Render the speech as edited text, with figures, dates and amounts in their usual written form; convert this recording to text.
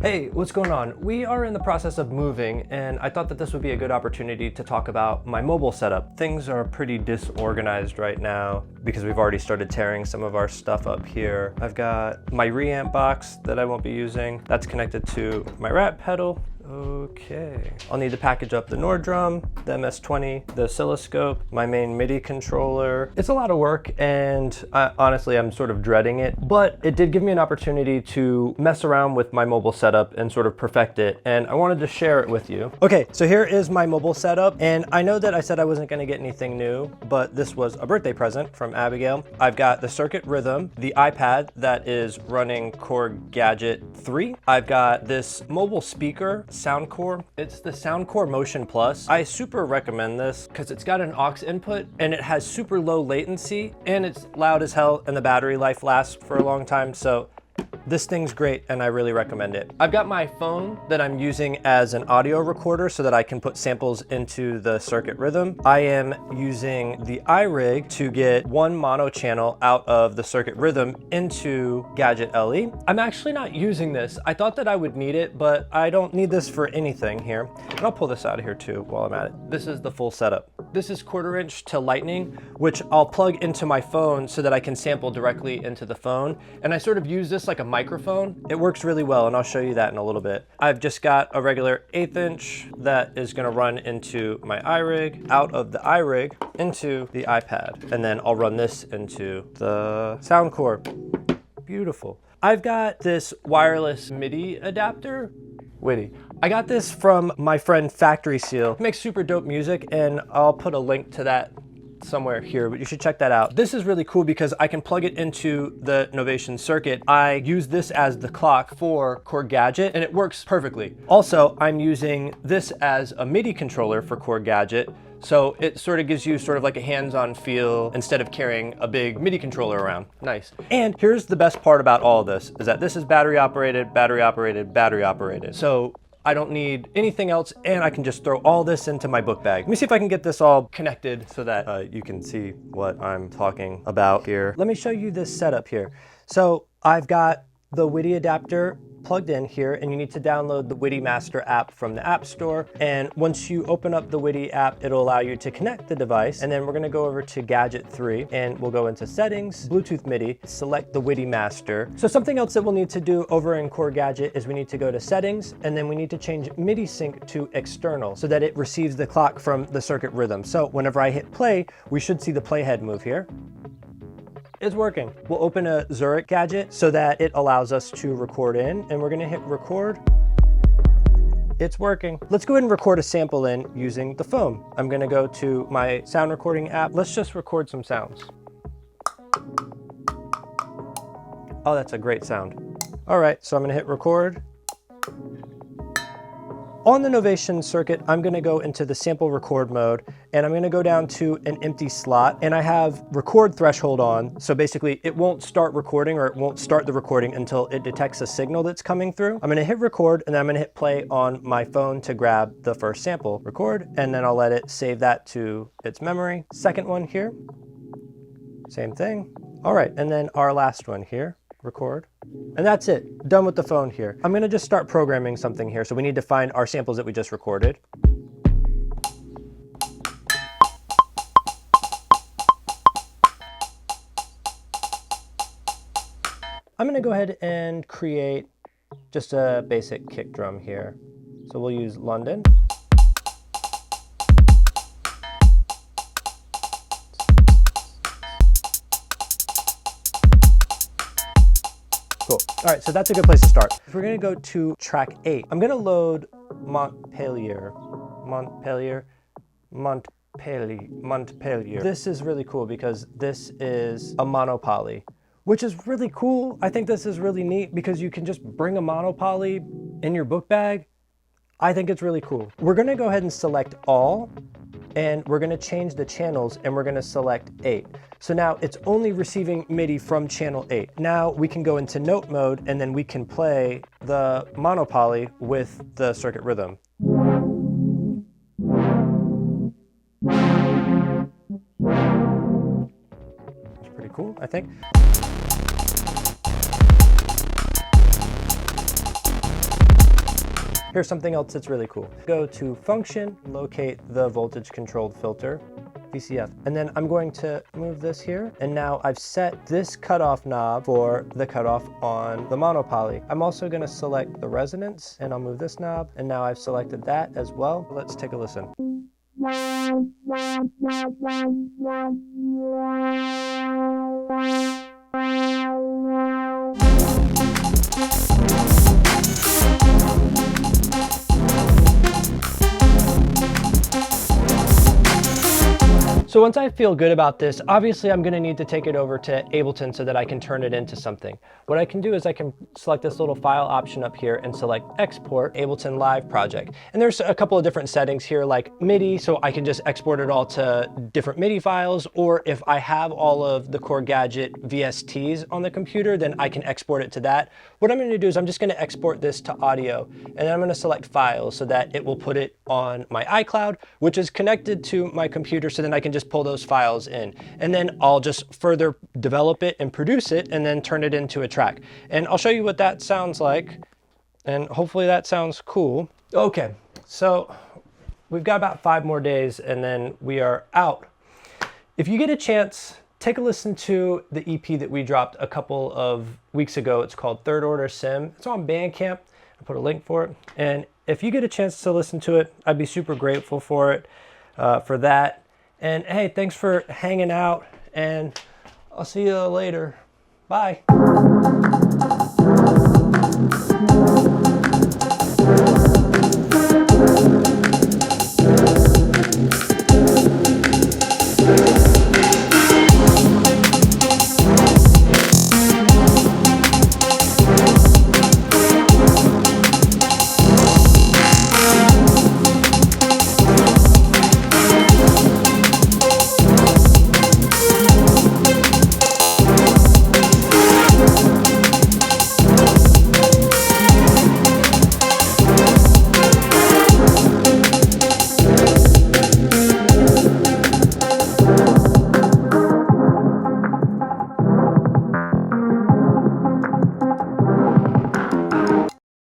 Hey, what's going on? We are in the process of moving, and I thought that this would be a good opportunity to talk about my mobile setup. Things are pretty disorganized right now because we've already started tearing some of our stuff up here. I've got my reamp box that I won't be using. That's connected to my rat pedal. Okay. I'll need to package up the Nord drum, the MS-20, the oscilloscope, my main MIDI controller. It's a lot of work, and honestly, I'm sort of dreading it, but it did give me an opportunity to mess around with my mobile setup and sort of perfect it, and I wanted to share it with you. Okay, so here is my mobile setup, and I know that I said I wasn't gonna get anything new, but this was a birthday present from Abigail. I've got the Circuit Rhythm, the iPad that is running Korg Gadget 3. I've got this mobile speaker, Soundcore. It's the Soundcore Motion Plus. I super recommend this because it's got an aux input and it has super low latency and it's loud as hell and the battery life lasts for a long time. So this thing's great and I really recommend it. I've got my phone that I'm using as an audio recorder so that I can put samples into the Circuit Rhythm. I am using the iRig to get one mono channel out of the Circuit Rhythm into Gadget LE. I'm actually not using this. I thought that I would need it, but I don't need this for anything here. And I'll pull this out of here too while I'm at it. This is the full setup. This is 1/4 inch to lightning, which I'll plug into my phone so that I can sample directly into the phone. And I sort of use this like a microphone. It works really well, and I'll show you that in a little bit. I've just got a regular 1/8 inch that is gonna run into my iRig, out of the iRig into the iPad. And then I'll run this into the Soundcore. Beautiful. I've got this wireless MIDI adapter. WIDI. I got this from my friend Factory Seal. He makes super dope music, and I'll put a link to that somewhere here, but you should check that out. This is really cool because I can plug it into the Novation circuit. I use this as the clock for Korg Gadget and it works perfectly. Also, I'm using this as a MIDI controller for Korg Gadget. So it sort of gives you sort of like a hands-on feel instead of carrying a big MIDI controller around. Nice. And here's the best part about all of this is that this is battery operated, battery operated, battery operated. So I don't need anything else, and I can just throw all this into my book bag. Let me see if I can get this all connected so that you can see what I'm talking about here. Let me show you this setup here. So I've got the WIDI adapter plugged in here, and you need to download the WIDI Master app from the App Store. And once you open up the WIDI app, it'll allow you to connect the device. And then we're gonna go over to Gadget 3, and we'll go into Settings, Bluetooth MIDI, select the WIDI Master. So something else that we'll need to do over in Korg Gadget is we need to go to Settings, and then we need to change MIDI sync to external so that it receives the clock from the Circuit Rhythm. So whenever I hit play, we should see the playhead move here. It's working. We'll open a Zurich gadget so that it allows us to record in, and we're gonna hit record. It's working. Let's go ahead and record a sample in using the phone. I'm gonna go to my sound recording app. Let's just record some sounds. Oh, that's a great sound. All right, so I'm gonna hit record. On the Novation circuit, I'm gonna go into the sample record mode, and I'm gonna go down to an empty slot, and I have record threshold on. So basically it won't start recording, or it won't start the recording until it detects a signal that's coming through. I'm gonna hit record, and then I'm gonna hit play on my phone to grab the first sample. Record, and then I'll let it save that to its memory. Second one here, same thing. All right, and then our last one here. Record. And that's it. Done with the phone here. I'm gonna just start programming something here. So we need to find our samples that we just recorded. I'm gonna go ahead and create just a basic kick drum here. So we'll use London. Cool. All right, so that's a good place to start. We're gonna go to track 8. I'm gonna load Montpellier. This is really cool because this is a monopoly, which is really cool. I think this is really neat because you can just bring a monopoly in your book bag. I think it's really cool. We're gonna go ahead and select all, and we're gonna change the channels, and we're gonna select 8. So now it's only receiving MIDI from channel 8. Now we can go into note mode, and then we can play the monopoly with the Circuit Rhythm. It's pretty cool, I think. Here's something else that's really cool. Go to Function, locate the voltage controlled filter, VCF. And then I'm going to move this here. And now I've set this cutoff knob for the cutoff on the monopoly. I'm also going to select the resonance, and I'll move this knob. And now I've selected that as well. Let's take a listen. So once I feel good about this, obviously I'm gonna need to take it over to Ableton so that I can turn it into something. What I can do is I can select this little file option up here and select Export Ableton Live Project. And there's a couple of different settings here like MIDI, so I can just export it all to different MIDI files, or if I have all of the Korg Gadget VSTs on the computer, then I can export it to that. What I'm gonna do is I'm just gonna export this to audio, and then I'm gonna select Files so that it will put it on my iCloud, which is connected to my computer, so then I can just pull those files in. And then I'll just further develop it and produce it and then turn it into a track. And I'll show you what that sounds like. And hopefully that sounds cool. Okay, so we've got about 5 more days and then we are out. If you get a chance, take a listen to the EP that we dropped a couple of weeks ago. It's called Third Order Sim. It's on Bandcamp. I put a link for it. And if you get a chance to listen to it, I'd be super grateful for it, for that. And hey, thanks for hanging out, and I'll see you later. Bye.